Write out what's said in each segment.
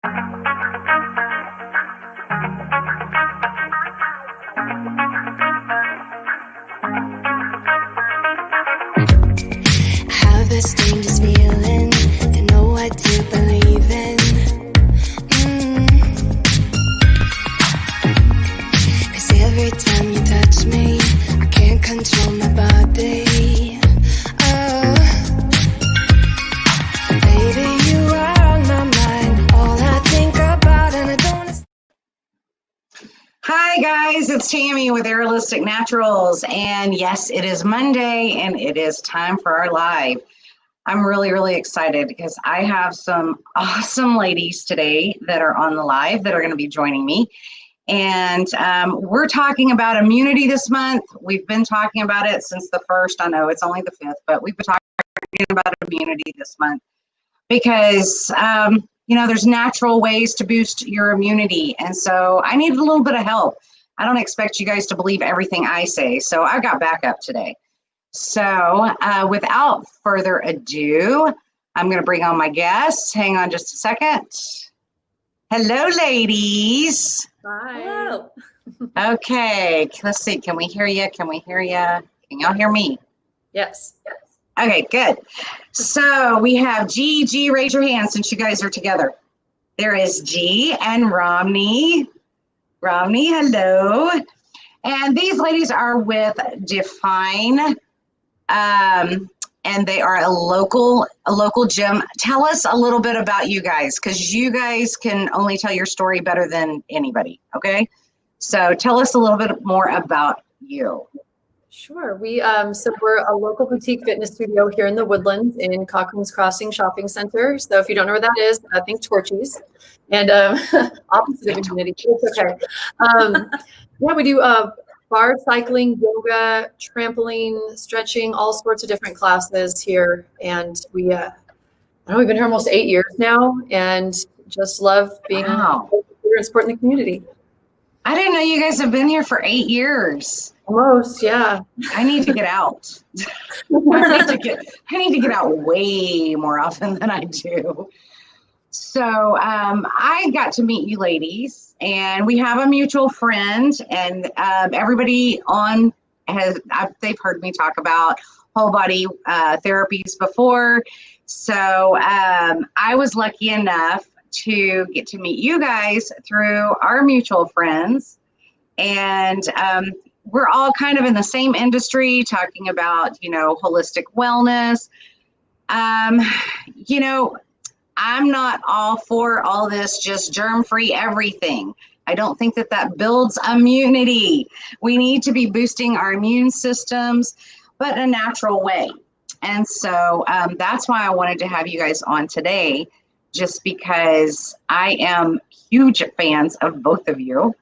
Have a strange feeling, you know what to believe in. Cause every time you touch me, I can't control my body. Oh, baby, you are on my mind, all I think about, and I don't wanna. Hi guys, it's Tammy with Aerialistic Naturals, and yes, it is Monday and it is time for our live. I'm really excited because I have some awesome ladies today that are on the live that are going to be joining me, and we're talking about immunity this month. We've been talking about it since the 1st. I know it's only the 5th, but we've been talking about immunity this month because there's natural ways to boost your immunity. And so I need a little bit of help. I don't expect you guys to believe everything I say. So I've got backup today. So without further ado, I'm going to bring on my guests. Hang on just a second. Hello, ladies. Hi. Hello. Okay, let's see. Can we hear you? Can we hear you? Can y'all hear me? Yes. Okay, good. So we have G, raise your hand since you guys are together. There is G and Romney. Romney, hello. And these ladies are with Define, and they are a local gym. Tell us a little bit about you guys, because you guys can only tell your story better than anybody, okay? So tell us a little bit more about you. Sure. So we're a local boutique fitness studio here in the Woodlands in Cochran's Crossing Shopping Center. So if you don't know where that is, think Torchy's, and opposite of immunity. It's okay. We do bar cycling, yoga, trampoline, stretching, all sorts of different classes here. And we've been here almost 8 years now, and just love being here and supporting the community. I didn't know you guys have been here for 8 years. Almost, yeah. I need to get out. I need to get out way more often than I do. So I got to meet you ladies, and we have a mutual friend, and everybody they've heard me talk about whole body therapies before. So I was lucky enough to get to meet you guys through our mutual friends, and we're all kind of in the same industry, talking about, holistic wellness. I'm not all for all this just germ-free everything. I don't think that builds immunity. We need to be boosting our immune systems, but in a natural way. And so that's why I wanted to have you guys on today, just because I am huge fans of both of you.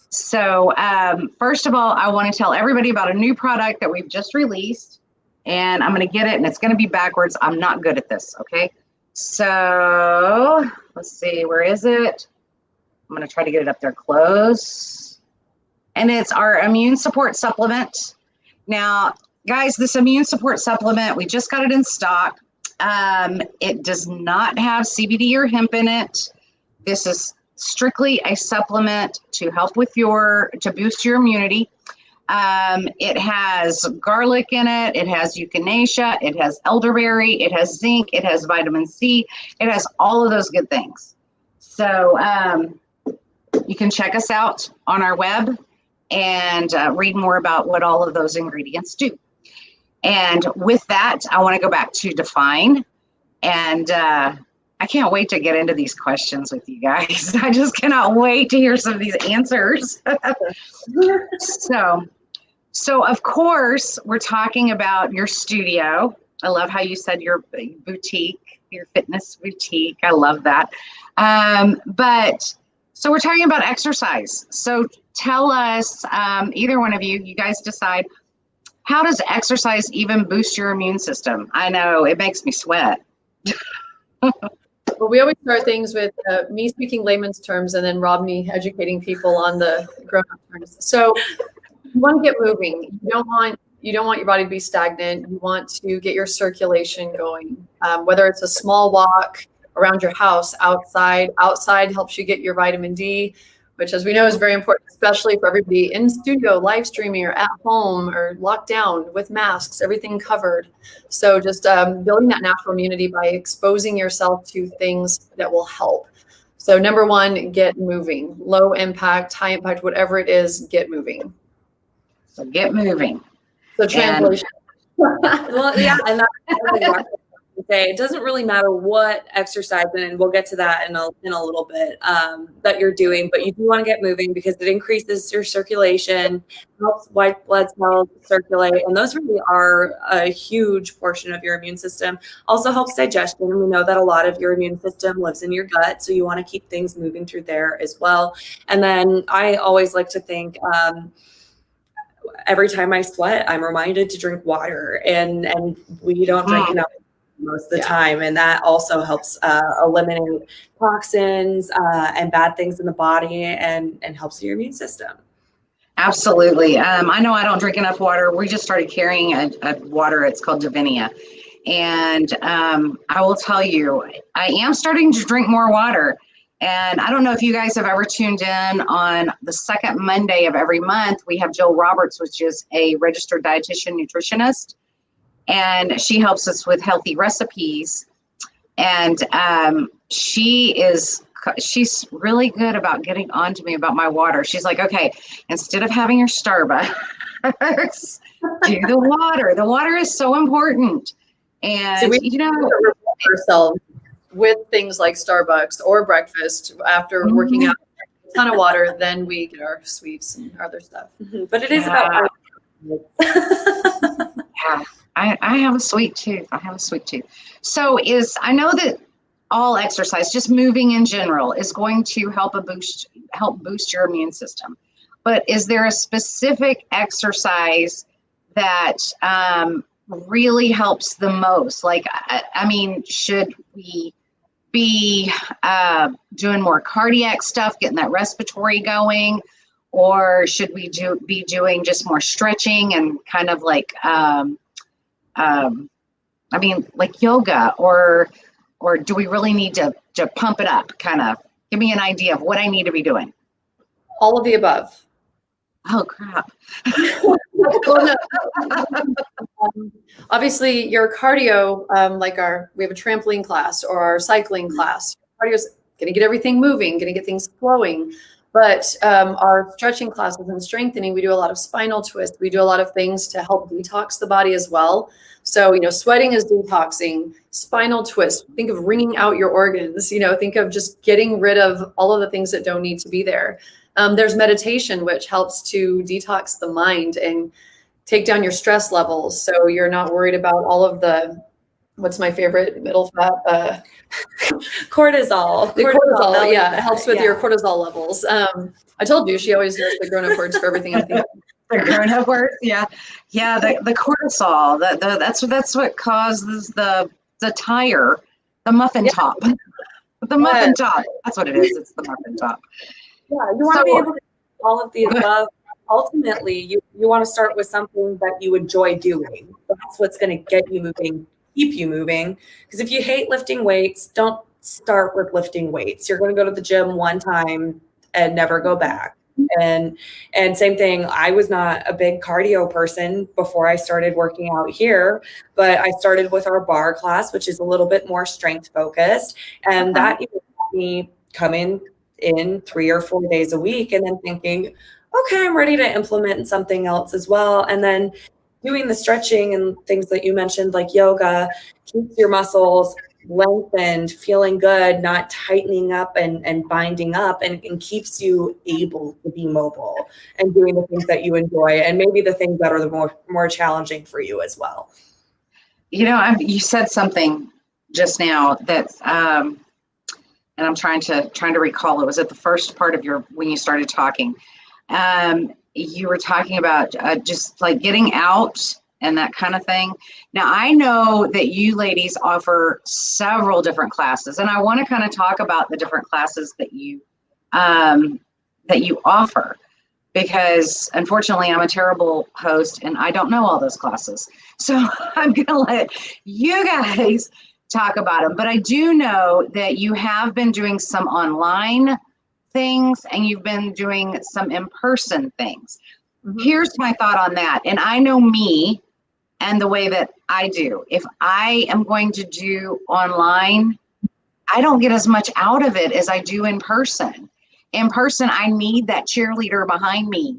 So first of all, I want to tell everybody about a new product that we've just released, and I'm going to get it, and it's going to be backwards. I'm not good at this, okay? So let's see, where is it? I'm going to try to get it up there close. And it's our immune support supplement. Now, guys, this immune support supplement, we just got it in stock. It does not have CBD or hemp in it. This is strictly a supplement to help to boost your immunity. It has garlic in it. It has echinacea. It has elderberry. It has zinc. It has vitamin C. It has all of those good things. So you can check us out on our web and read more about what all of those ingredients do. And with that, I want to go back to Define, and I can't wait to get into these questions with you guys. I just cannot wait to hear some of these answers. So of course, we're talking about your studio. I love how you said your boutique, your fitness boutique. I love that. So we're talking about exercise. So tell us, either one of you guys decide, how does exercise even boost your immune system? I know it makes me sweat. Well, we always start things with me speaking layman's terms, and then Robney educating people on the grown-up terms. So you want to get moving. You don't want your body to be stagnant. You want to get your circulation going, whether it's a small walk around your house, outside. Outside helps you get your vitamin D, which, as we know, is very important, especially for everybody in studio, live streaming, or at home, or locked down with masks, everything covered. So just building that natural immunity by exposing yourself to things that will help. So number one, get moving. Low impact, high impact, whatever it is, get moving. So get moving. So translation. Well, yeah, and that's exactly what I say. It doesn't really matter what exercise, and we'll get to that in a little bit, that you're doing, but you do want to get moving because it increases your circulation, helps white blood cells circulate, and those really are a huge portion of your immune system. Also helps digestion, and we know that a lot of your immune system lives in your gut, so you want to keep things moving through there as well. And then I always like to think, every time I sweat, I'm reminded to drink water, and we don't drink enough most of the time, and that also helps eliminate toxins and bad things in the body, and helps your immune system. Absolutely. I know I don't drink enough water. We just started carrying a water. It's called Divinia. And I will tell you, I am starting to drink more water. And I don't know if you guys have ever tuned in on the second Monday of every month. We have Jill Roberts, which is a registered dietitian nutritionist, and she helps us with healthy recipes. And she's really good about getting on to me about my water. She's like, okay, instead of having your Starbucks, do the water. The water is so important. And So we reward ourselves with things like Starbucks or breakfast after working out, a ton of water, then we get our sweets and other stuff. But it is about yeah, I have a sweet tooth. So I know that all exercise, just moving in general, is going to help boost your immune system. But is there a specific exercise that really helps the most? Like, I mean, should we be doing more cardiac stuff, getting that respiratory going, or should we be doing just more stretching and kind of like like yoga, or do we really need to pump it up? Kind of give me an idea of what I need to be doing. All of the above. Oh crap. Obviously your cardio, we have a trampoline class or our cycling class. Cardio is going to get everything moving, going to get things flowing. But our stretching classes and strengthening, we do a lot of spinal twists. We do a lot of things to help detox the body as well. So, sweating is detoxing. Spinal twist, think of wringing out your organs. Think of just getting rid of all of the things that don't need to be there. There's meditation, which helps to detox the mind and take down your stress levels. So you're not worried about all of the, what's my favorite middle fat? Cortisol. The cortisol, yeah, it helps with your cortisol levels. I told you, she always knows the grown-up words for everything. I think The grown-up words, yeah. The cortisol. That's what causes the tire, the muffin top. The muffin top. That's what it is. It's the muffin top. Yeah, you want to be able to do all of the above. Ultimately, you want to start with something that you enjoy doing. That's what's going to get you moving, keep you moving. Because if you hate lifting weights, don't start with lifting weights. You're going to go to the gym one time and never go back. And same thing, I was not a big cardio person before I started working out here, but I started with our bar class, which is a little bit more strength focused. And that even helped me come in 3 or 4 days a week, and then thinking, okay, I'm ready to implement something else as well. And then doing the stretching and things that you mentioned, like yoga, keeps your muscles lengthened, feeling good, not tightening up and binding up, and keeps you able to be mobile and doing the things that you enjoy, and maybe the things that are the more challenging for you as well. You said something just now that's and I'm trying to recall. It was at the first part of when you started talking. You were talking about just like getting out and that kind of thing. Now, I know that you ladies offer several different classes, and I want to kind of talk about the different classes that you offer, because unfortunately I'm a terrible host and I don't know all those classes. So I'm going to let you guys talk about them. But I do know that you have been doing some online things and you've been doing some in-person things. Here's my thought on that. And I know me and the way that I do. If I am going to do online, I don't get as much out of it as I do in person. In person, I need that cheerleader behind me.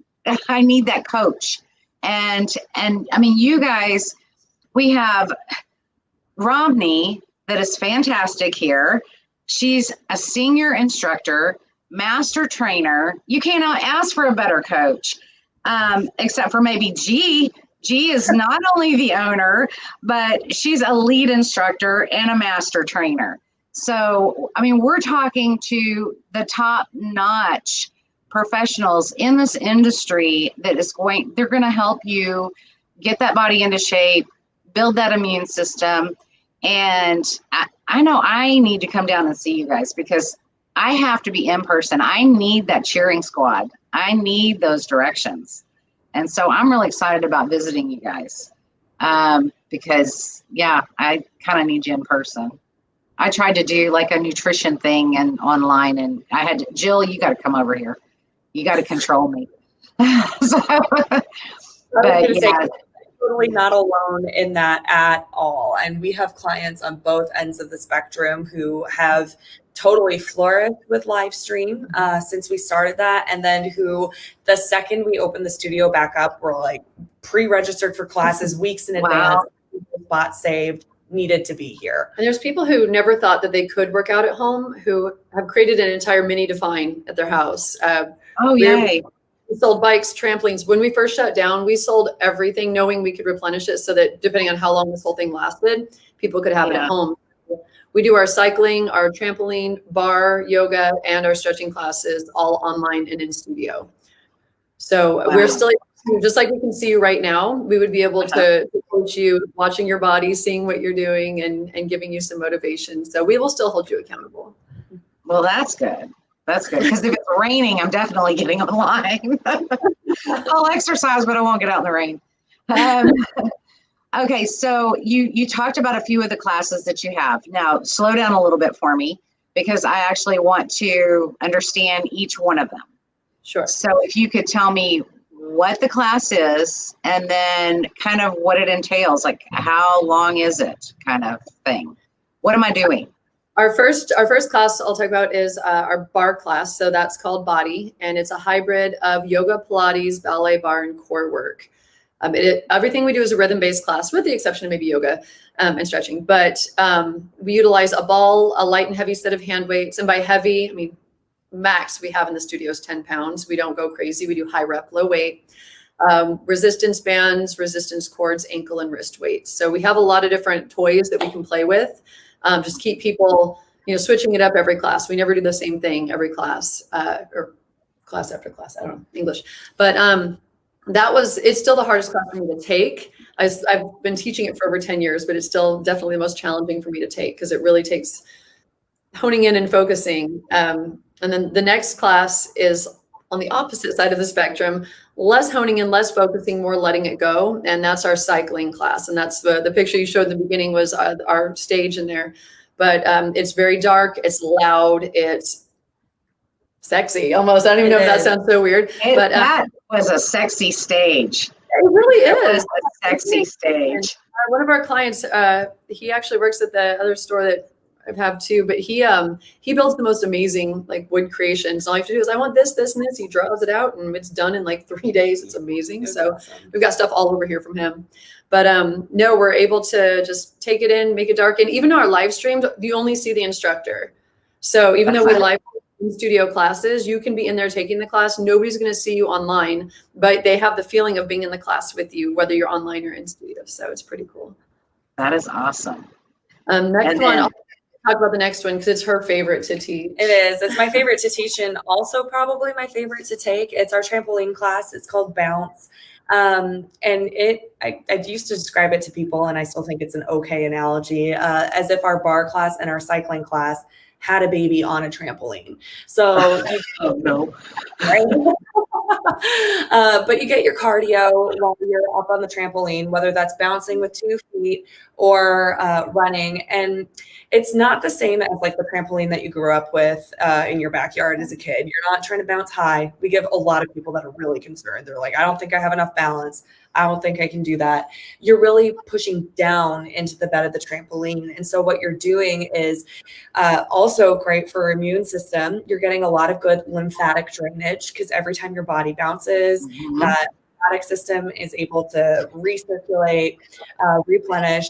I need that coach. And I mean, you guys, we have Romney that is fantastic here. She's a senior instructor, master trainer. You cannot ask for a better coach, except for maybe G. G is not only the owner, but she's a lead instructor and a master trainer. So, I mean, we're talking to the top-notch professionals in this industry that is they're going to help you get that body into shape, build that immune system. And I know I need to come down and see you guys because I have to be in person. I need that cheering squad. I need those directions. And so I'm really excited about visiting you guys because, yeah, I kind of need you in person. I tried to do like a nutrition thing and online, and I had to, Jill, you got to come over here. You got to control me. But yeah. Totally not alone in that at all. And we have clients on both ends of the spectrum who have totally flourished with live stream since we started that. And then who, the second we opened the studio back up, were like pre-registered for classes weeks in advance, spot saved, needed to be here. And there's people who never thought that they could work out at home who have created an entire mini Define at their house. Yay. We sold bikes, trampolines. When we first shut down, we sold everything knowing we could replenish it so that depending on how long this whole thing lasted, people could have it at home. We do our cycling, our trampoline, bar, yoga, and our stretching classes all online and in studio. So we're still, just like we can see you right now, we would be able to coach you, watching your body, seeing what you're doing and giving you some motivation. So we will still hold you accountable. Well, that's good. That's good. Because if it's raining, I'm definitely getting online. I'll exercise, but I won't get out in the rain. Okay, so you talked about a few of the classes that you have. Now, slow down a little bit for me because I actually want to understand each one of them. Sure. So if you could tell me what the class is and then kind of what it entails, like how long is it kind of thing. What am I doing? Our first class I'll talk about is our bar class. So that's called Body, and it's a hybrid of yoga, Pilates, ballet, bar, and core work. Everything we do is a rhythm-based class, with the exception of maybe yoga and stretching. But we utilize a ball, a light and heavy set of hand weights. And by heavy, I mean max we have in the studio is 10 pounds. We don't go crazy. We do high rep, low weight. Resistance bands, resistance cords, ankle and wrist weights. So we have a lot of different toys that we can play with. Just keep people, switching it up every class. We never do the same thing every class or class after class. I don't know English, but it's still the hardest class for me to take. I've been teaching it for over 10 years, but it's still definitely the most challenging for me to take because it really takes honing in and focusing. And then the next class is on the opposite side of the spectrum, less honing in, less focusing, more letting it go. And that's our cycling class. And that's the picture you showed in the beginning was our stage in there. But it's very dark, it's loud, it's sexy almost. I don't even know if that sounds so weird. But that was a sexy stage. It really is. A sexy stage. One of our clients, he actually works at the other store that I have too, but he builds the most amazing like wood creations. All you have to do is I want this, this, and this. He draws it out and it's done in like 3 days. It's amazing. So awesome. We've got stuff all over here from him. But no, we're able to just take it in, make it dark. And even our live streams, you only see the instructor. So even though we live in studio classes, you can be in there taking the class. Nobody's going to see you online, but they have the feeling of being in the class with you, whether you're online or in studio. So it's pretty cool. That is awesome. Next one, I'll talk about the next one because it's her favorite to teach. It is. It's my favorite to teach and also probably my favorite to take. It's our trampoline class. It's called Bounce. And I used to describe it to people, and I still think it's an okay analogy, as if our bar class and our cycling class had a baby on a trampoline. So you, Oh no. right? But you get your cardio while you're up on the trampoline, whether that's bouncing with 2 feet or running. And it's not the same as like the trampoline that you grew up with in your backyard as a kid. You're not trying to bounce high. We get a lot of people that are really concerned. They're like, I don't think I have enough balance. I don't think I can do that. You're really pushing down into the bed of the trampoline. And so what you're doing is also great for immune system. You're getting a lot of good lymphatic drainage because every time your body bounces, that lymphatic system is able to recirculate, replenish.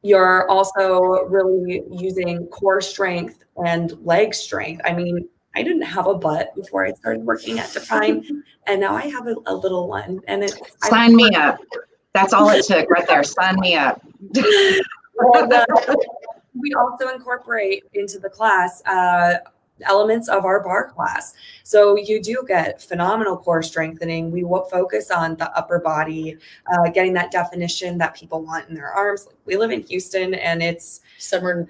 You're also really using core strength and leg strength. I mean, I didn't have a butt before I started working at Define, and now I have a little one. And it's Sign me up. That's all it took right there. Sign me up. And, we also incorporate into the class elements of our bar class. So you do get phenomenal core strengthening. We will focus on the upper body, getting that definition that people want in their arms. We live in Houston and it's Summer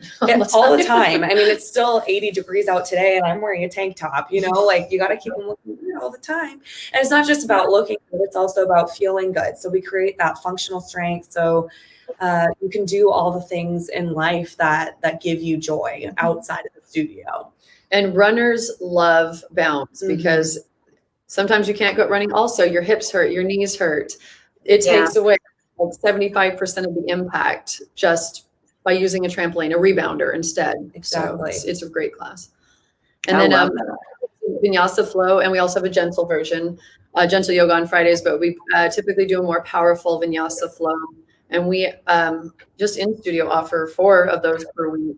all the time. I mean, it's still 80 degrees out today and I'm wearing a tank top, you know, like you got to keep them looking good all the time. And it's not just about looking good, it's also about feeling good. So we create that functional strength. So you can do all the things in life that give you joy outside of the studio. And runners love bounce because sometimes you can't go running. Also, your hips hurt, your knees hurt. It takes away like 75% of the impact just by using a trampoline, a rebounder instead. Exactly. So it's a great class. And then Vinyasa Flow, and we also have a gentle version, gentle yoga on Fridays, but we typically do a more powerful Vinyasa Flow. And we just in studio offer 4 of those per week.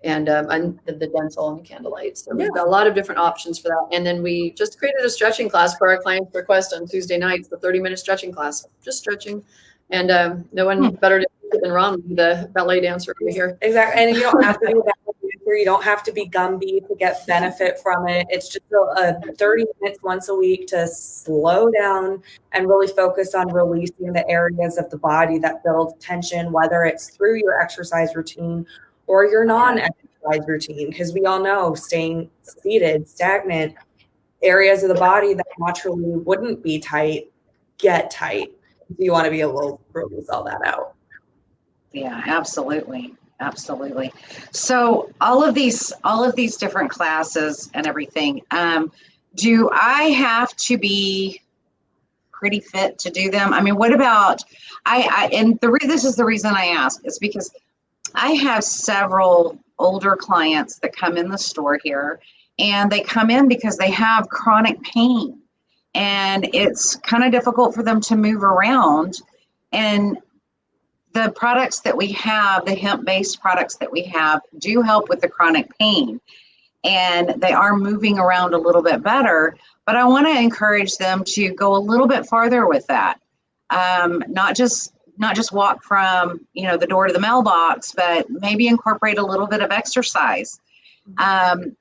And the dental and the candlelight. So we've got a lot of different options for that. And then we just created a stretching class for our clients' request on Tuesday nights, the 30-minute stretching class, just stretching. And no one better to do it than Ron, the ballet dancer over here. Exactly. And you don't have to be a ballet dancer. You don't have to be Gumby to get benefit from it. It's just a 30 minutes once a week to slow down and really focus on releasing the areas of the body that build tension, whether it's through your exercise routine or your non-exercise routine, because we all know staying seated, stagnant, areas of the body that naturally wouldn't be tight, get tight. You want to be able to release all that out. Yeah, absolutely. Absolutely. So all of these different classes and everything, do I have to be pretty fit to do them? I mean, what about, this is the reason I ask, is because I have several older clients that come in the store here, and they come in because they have chronic pain and it's kind of difficult for them to move around. And the products that we have, the hemp-based products that we have, do help with the chronic pain, and they are moving around a little bit better. But I want to encourage them to go a little bit farther with that. Not just walk from, the door to the mailbox, but maybe incorporate a little bit of exercise. And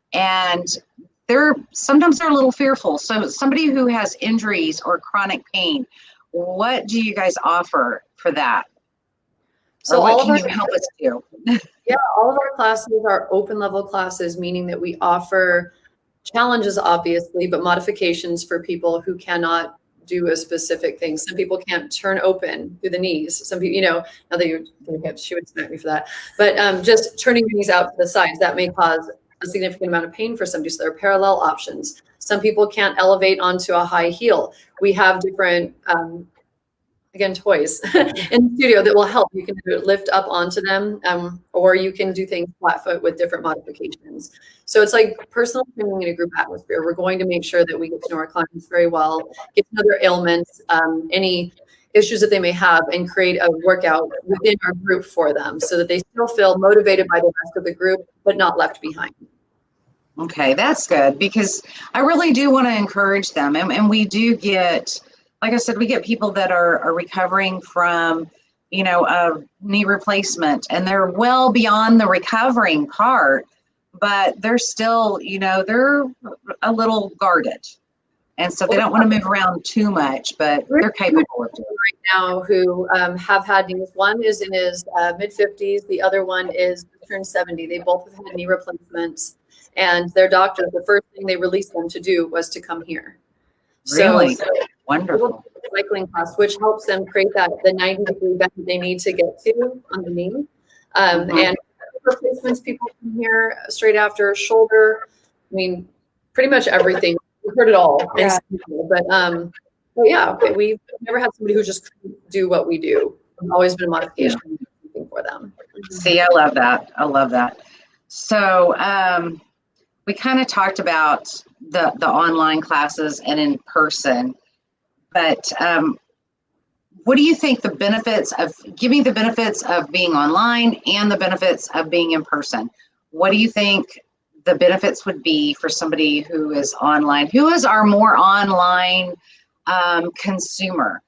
sometimes they're a little fearful. So somebody who has injuries or chronic pain, what do you guys offer for that? So what can you help us do? Yeah, all of our classes are open level classes, meaning that we offer challenges, obviously, but modifications for people who cannot do a specific thing. Some people can't turn open through the knees. Some people, now that you're doing hips, she would smack me for that. But just turning your knees out to the sides, that may cause a significant amount of pain for somebody. So there are parallel options. Some people can't elevate onto a high heel. We have different, toys in the studio that will help. You can lift up onto them, or you can do things flat foot with different modifications. So it's like personal training in a group atmosphere. We're going to make sure that we get to know our clients very well, get to know their ailments, any issues that they may have, and create a workout within our group for them so that they still feel motivated by the rest of the group, but not left behind. Okay, that's good, because I really do want to encourage them. And we do get, like I said, we get people that are recovering from, a knee replacement, and they're well beyond the recovering part, but they're still, they're a little guarded. And so they don't want to move around too much, but they're capable of doing it. Right now who have had knees. One is in his mid 50s. The other one is turned 70. They both have had knee replacements, and their doctors, the first thing they released them to do was to come here. Really? So Wonderful. cycling class, which helps them create the 90-degree bend they need to get to on the knee. And replacements, people come here straight after shoulder. I mean, pretty much everything. We've heard it all. Yeah. But yeah, we've never had somebody who just couldn't do what we do. It's always been a modification for them. See, I love that. I love that. So we kind of talked about the online classes and in person, but what do you think the benefits of giving the benefits of being online and the benefits of being in person? What do you think the benefits would be for somebody who is online, who is our more online consumer?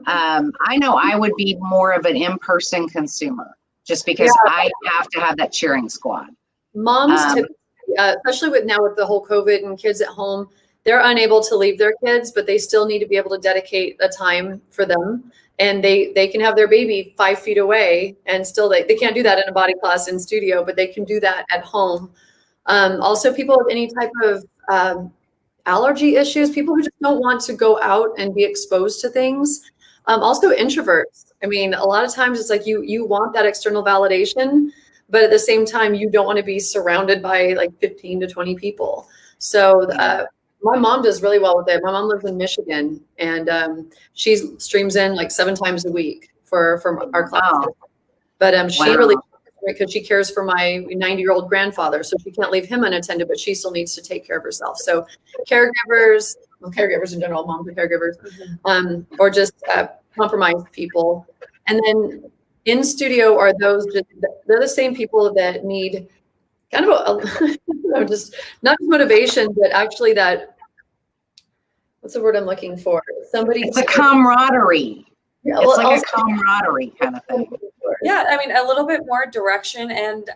I know I would be more of an in-person consumer just because I have to have that cheering squad. Moms, typically, especially with the whole COVID and kids at home, they're unable to leave their kids, but they still need to be able to dedicate a time for them. And they can have their baby 5 feet away, and still they can't do that in a body class in studio, but they can do that at home. Also, people with any type of allergy issues, people who just don't want to go out and be exposed to things. Also introverts. I mean, a lot of times it's like you want that external validation, but at the same time, you don't want to be surrounded by like 15 to 20 people. So my mom does really well with it. My mom lives in Michigan, and she streams in like 7 times a week for our classes. Wow. But she really, because she cares for my 90-year-old grandfather, so she can't leave him unattended, but she still needs to take care of herself. So caregivers in general, moms and caregivers, or just compromised people. And then in studio are those, they're the same people that need kind of just not just motivation, but actually that, what's the word I'm looking for? It's a camaraderie. Yeah, It's well, like also- a camaraderie kind of thing. Yeah, I mean, a little bit more direction and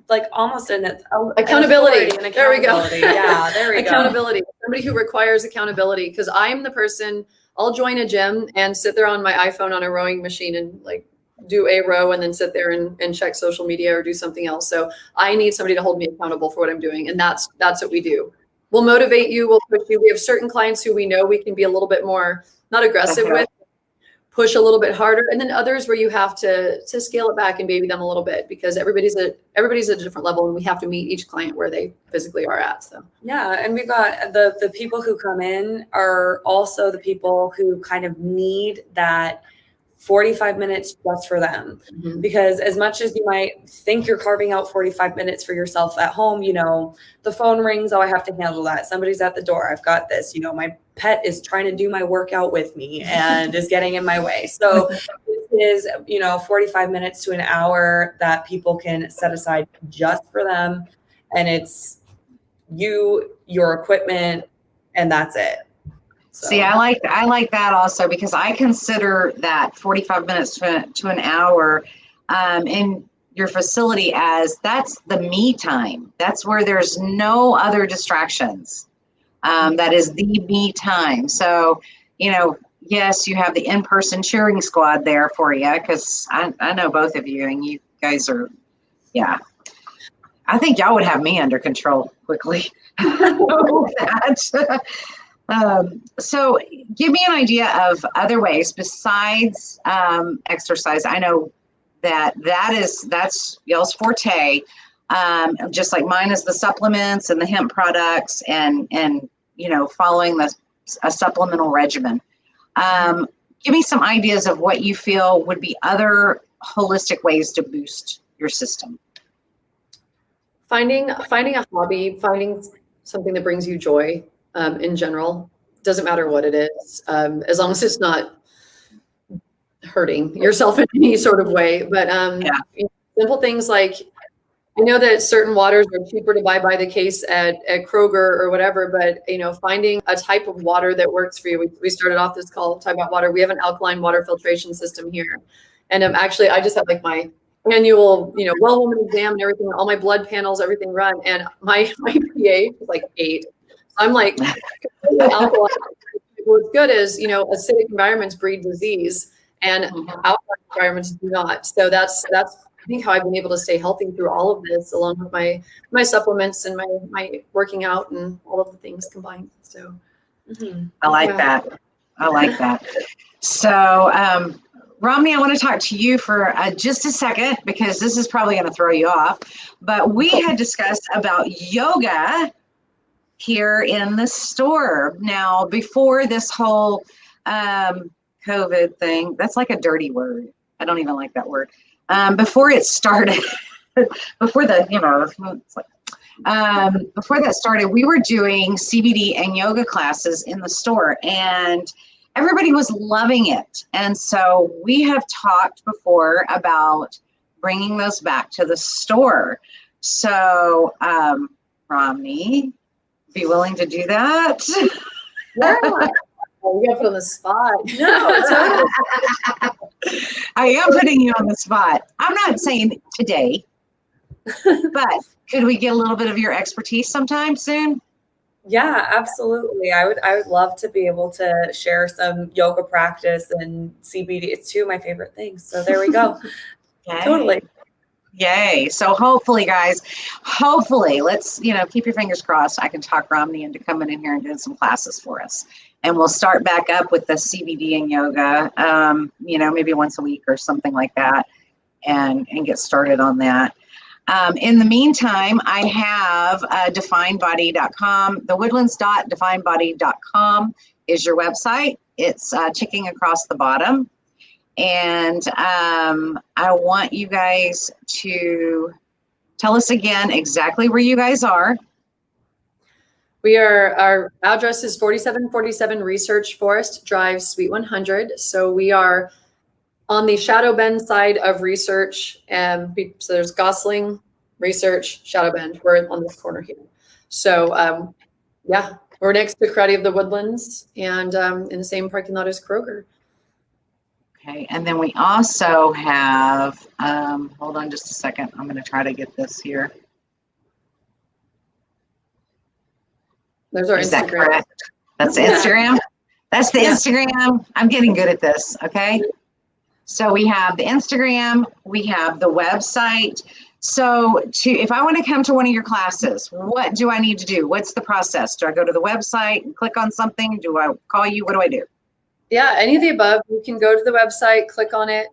like almost an accountability. An There we go. accountability. Yeah, there we go. Accountability. Somebody who requires accountability, because I'm the person, I'll join a gym and sit there on my iPhone on a rowing machine and like do a row and then sit there and check social media or do something else. So I need somebody to hold me accountable for what I'm doing. And that's what we do. We'll motivate you. We'll push you. We have certain clients who we know we can be a little bit more, not aggressive with, push a little bit harder. And then others where you have to scale it back and baby them a little bit, because everybody's at a different level and we have to meet each client where they physically are at. So yeah, and we've got the people who come in are also the people who kind of need that 45 minutes just for them. mm-hmm. Because as much as you might think you're carving out 45 minutes for yourself at home, you know, the phone rings, oh, I have to handle that. Somebody's at the door. I've got this, you know, my pet is trying to do my workout with me and is getting in my way. So this is, you know, 45 minutes to an hour that people can set aside just for them. And it's you, your equipment, and that's it. So. See, I like that also, because I consider that 45 minutes to an hour in your facility as that's the me time. That's where there's no other distractions. That is the me time. So, you know, yes, you have the in-person cheering squad there for you, because I know both of you, and you guys are, yeah. I think y'all would have me under control quickly. So give me an idea of other ways besides exercise. I know that's y'all's forte. Just like mine is the supplements and the hemp products and you know, following a supplemental regimen. Give me some ideas of what you feel would be other holistic ways to boost your system. Finding a hobby, finding something that brings you joy. In general, doesn't matter what it is, as long as it's not hurting yourself in any sort of way. But you know, simple things like, I know that certain waters are cheaper to buy by the case at Kroger or whatever, but you know, finding a type of water that works for you. We started off this call talking about water. We have an alkaline water filtration system here, and actually, I just have like my annual, you know, well woman exam and everything, all my blood panels, everything run, and my pH is like 8. I'm like, completely alkaline. What's good is, acidic environments breed disease, and alkaline environments do not. So that's I think how I've been able to stay healthy through all of this, along with my supplements and my working out and all of the things combined. So I like that. I like that. So, Romney, I want to talk to you for just a second, because this is probably going to throw you off. But we had discussed about yoga here in the store. Now, before this whole COVID thing, that's like a dirty word. I don't even like that word. Before it started, before that started, we were doing CBD and yoga classes in the store, and everybody was loving it. And so we have talked before about bringing those back to the store. So, Romney, be willing to do that? yeah. We got put on the spot. No, totally. I am putting you on the spot. I'm not saying today, but could we get a little bit of your expertise sometime soon? Yeah, absolutely. I would love to be able to share some yoga practice and CBD. It's two of my favorite things. So there we go. Totally. Yay. So hopefully, guys, let's, keep your fingers crossed. I can talk Romney into coming in here and doing some classes for us. And we'll start back up with the CBD and yoga, maybe once a week or something like that, and get started on that. In the meantime, I have definedbody.com. The woodlands.definedbody.com is your website. It's ticking across the bottom. And I want you guys to tell us again exactly where you guys are. Our address is 4747 Research Forest Drive, Suite 100. So we are on the Shadow Bend side of Research. So there's Gosling, Research, Shadow Bend. We're on this corner here. So we're next to Karate of the Woodlands, and in the same parking lot as Kroger. Okay, and then we also have, hold on just a second. I'm going to try to get this here. There's our Is Instagram. that correct? That's the Instagram? That's the Instagram. I'm getting good at this, okay? So we have the Instagram, we have the website. So if I want to come to one of your classes, what do I need to do? What's the process? Do I go to the website and click on something? Do I call you? What do I do? Yeah, any of the above. You can go to the website, click on it,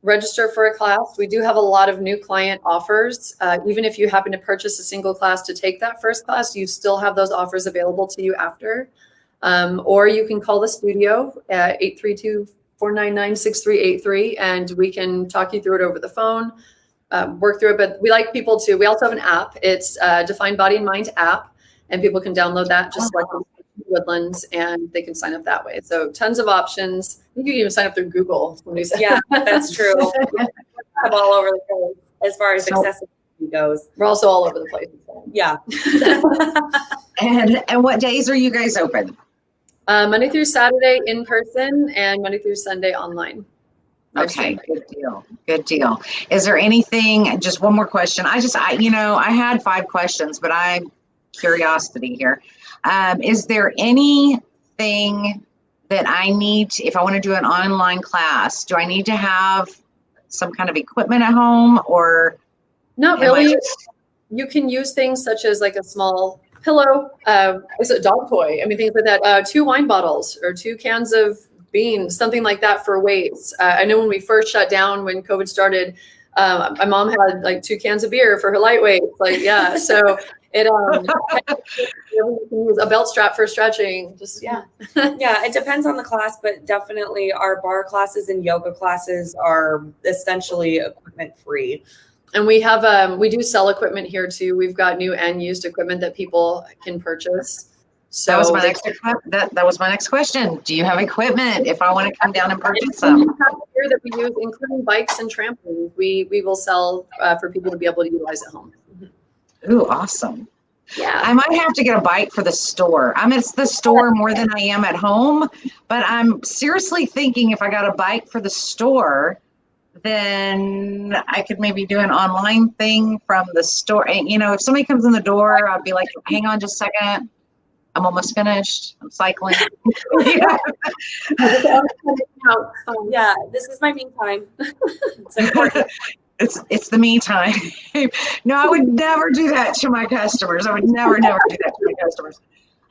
register for a class. We do have a lot of new client offers. Even if you happen to purchase a single class to take that first class, you still have those offers available to you after. Or you can call the studio at 832-499-6383, and we can talk you through it over the phone, work through it. But we like people to, we also have an app. It's Defined Body and Mind app, and people can download that just like Woodlands, and they can sign up that way. So tons of options. I think you can even sign up through Google. Yeah, that's true. I'm all over the place as far as accessibility goes. We're also all over the place. Yeah. And what days are you guys open? Monday through Saturday in person, and Monday through Sunday online. Okay, good deal. Good deal. Is there anything, just one more question. I had 5 questions, but I'm curiosity here. Is there anything that I need to, if I want to do an online class, do I need to have some kind of equipment at home, or? Not really. You can use things such as like a small pillow, is a dog toy. I mean, things like that. 2 wine bottles or 2 cans of beans, something like that for weights. I know when we first shut down, when COVID started, my mom had like 2 cans of beer for her lightweight. Like, yeah. So it, you can use a belt strap for stretching. Just, yeah. Yeah, it depends on the class, but definitely our bar classes and yoga classes are essentially equipment free. And we have, we do sell equipment here too. We've got new and used equipment that people can purchase. So that was my next question. Do you have equipment if I want to come down and purchase some? Here that we use, including bikes and trampolines, we will sell for people to be able to utilize at home. Ooh, awesome. Yeah. I might have to get a bike for the store. I'm at the store more than I am at home, but I'm seriously thinking if I got a bike for the store, then I could maybe do an online thing from the store. And, if somebody comes in the door, I'll be like, hang on just a second. I'm almost finished. I'm cycling. Yeah, this is my me time. It's important. It's the me time. No, I would never do that to my customers. I would never do that to my customers.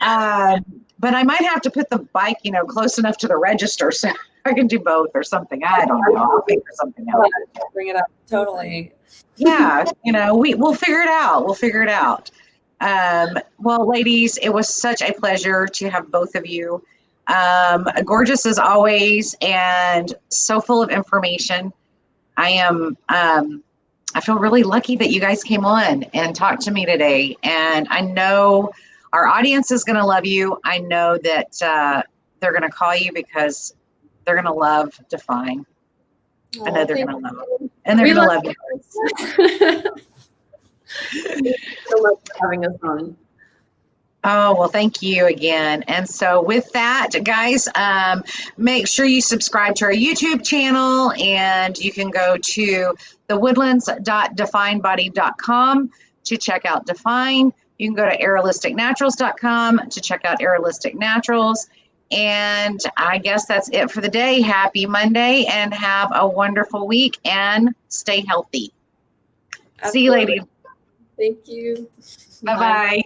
But I might have to put the bike, close enough to the register so I can do both or something. I don't know. I'll figure something out. Bring it up. Totally. Yeah, we'll figure it out. We'll figure it out. Well, ladies, it was such a pleasure to have both of you. Gorgeous as always, and so full of information. I feel really lucky that you guys came on and talked to me today. And I know our audience is going to love you. I know that they're going to call you because they're going to love Define. I know they're going to love it. And they're going to love you. Thank you so much for having us on. Oh, well, thank you again. And so with that, guys, make sure you subscribe to our YouTube channel, and you can go to thewoodlands.definebody.com to check out Define. You can go to aerialisticnaturals.com to check out Aerialistic Naturals. And I guess that's it for the day. Happy Monday, and have a wonderful week, and stay healthy. Absolutely. See you, ladies. Thank you. Bye-bye.